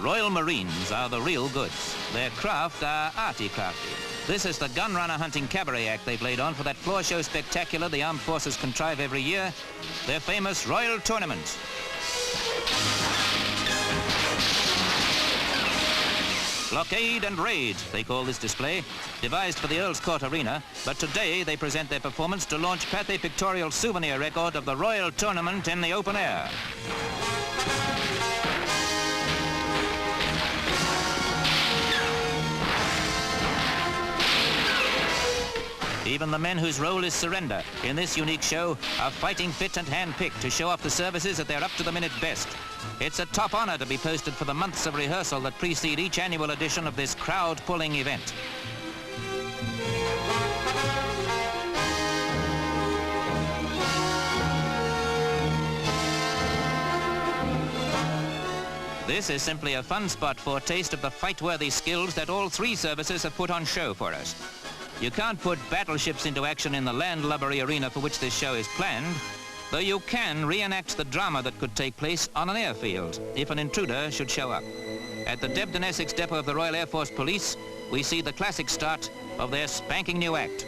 Royal Marines are the real goods. Their craft are arty-crafty. This is the gun runner hunting cabaret act they've laid on for that floor show spectacular the armed forces contrive every year, their famous Royal Tournament. Blockade and Raid, they call this display, devised for the Earl's Court Arena, but today they present their performance to launch Pathe pictorial souvenir record of the Royal Tournament in the open air. Even the men whose role is surrender in this unique show are fighting fit and hand-picked to show off the services at their up-to-the-minute best. It's a top honor to be posted for the months of rehearsal that precede each annual edition of this crowd-pulling event. This is simply a fun spot for a taste of the fight-worthy skills that all three services have put on show for us. You can't put battleships into action in the landlubbery arena for which this show is planned, though you can reenact the drama that could take place on an airfield if an intruder should show up. At the Debden, Essex depot of the Royal Air Force Police, we see the classic start of their spanking new act.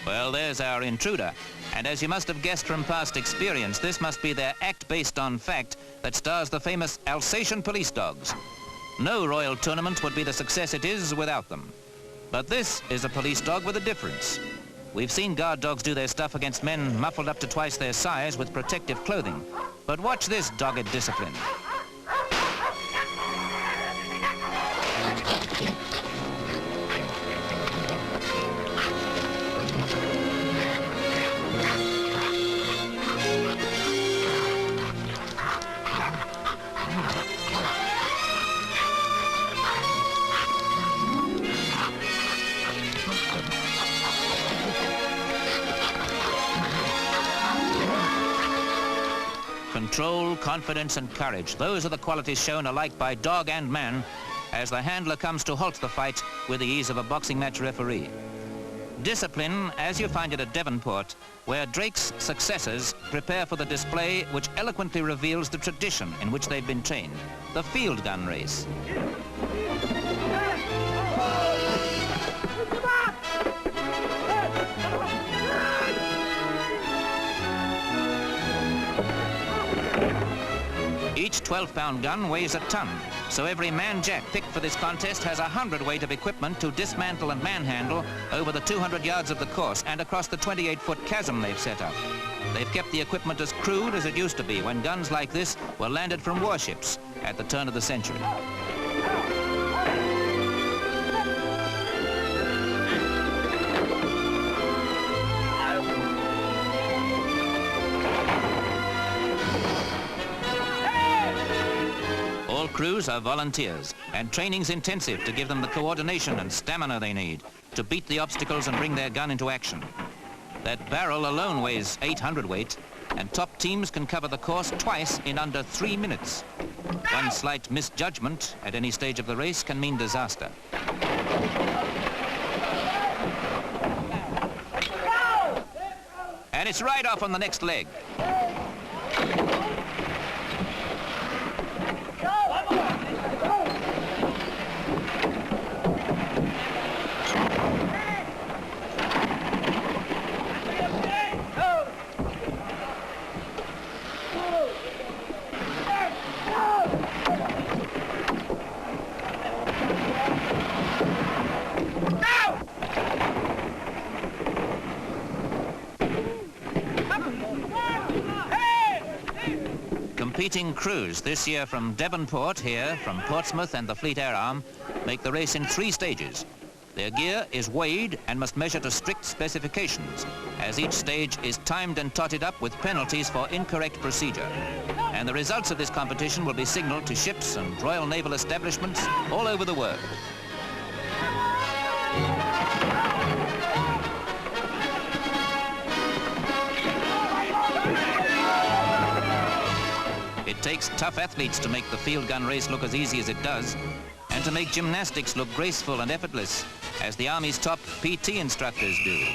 Well, there's our intruder. And as you must have guessed from past experience, this must be their act based on fact that stars the famous Alsatian police dogs. No Royal Tournament would be the success it is without them. But this is a police dog with a difference. We've seen guard dogs do their stuff against men muffled up to twice their size with protective clothing. But watch this dogged discipline. Control, confidence and courage. Those are the qualities shown alike by dog and man as the handler comes to halt the fight with the ease of a boxing match referee. Discipline, as you find it at Devonport, where Drake's successors prepare for the display which eloquently reveals the tradition in which they've been trained, the field gun race. Each 12-pound gun weighs a ton, so every man-jack picked for this contest has a 100-weight of equipment to dismantle and manhandle over the 200 yards of the course and across the 28-foot chasm they've set up. They've kept the equipment as crude as it used to be when guns like this were landed from warships at the turn of the century. All crews are volunteers, and training's intensive to give them the coordination and stamina they need to beat the obstacles and bring their gun into action. That barrel alone weighs 800 weight, and top teams can cover the course twice in under 3 minutes. One slight misjudgment at any stage of the race can mean disaster. And it's right off on the next leg. Competing crews this year from Devonport here, from Portsmouth and the Fleet Air Arm, make the race in 3 stages. Their gear is weighed and must measure to strict specifications, as each stage is timed and totted up with penalties for incorrect procedure. And the results of this competition will be signalled to ships and Royal Naval establishments all over the world. It takes tough athletes to make the field gun race look as easy as it does, and to make gymnastics look graceful and effortless. as the Army's top PT instructors do.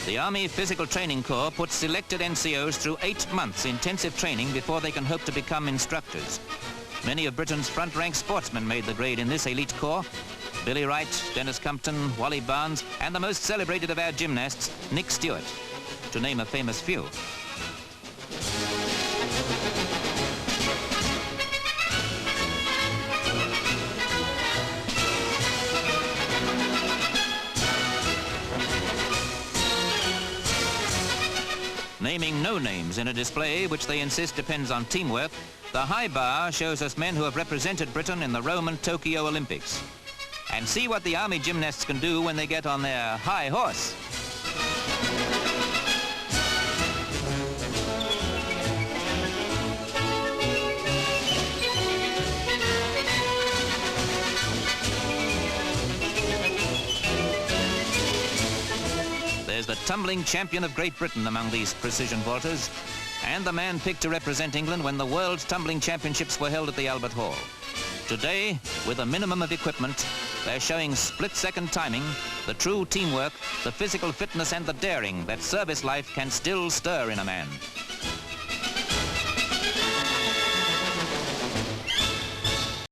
The Army Physical Training Corps puts selected NCOs through 8 months intensive training before they can hope to become instructors. Many of Britain's front-rank sportsmen made the grade in this elite corps. Billy Wright, Dennis Compton, Wally Barnes, and the most celebrated of our gymnasts, Nick Stewart, to name a famous few. Naming no names in a display which they insist depends on teamwork, the high bar shows us men who have represented Britain in the Rome and Tokyo Olympics. And see what the Army gymnasts can do when they get on their high horse. There's the tumbling champion of Great Britain among these precision vaulters, and the man picked to represent England when the World Tumbling Championships were held at the Albert Hall. Today, with a minimum of equipment, they're showing split-second timing, the true teamwork, the physical fitness and the daring that service life can still stir in a man.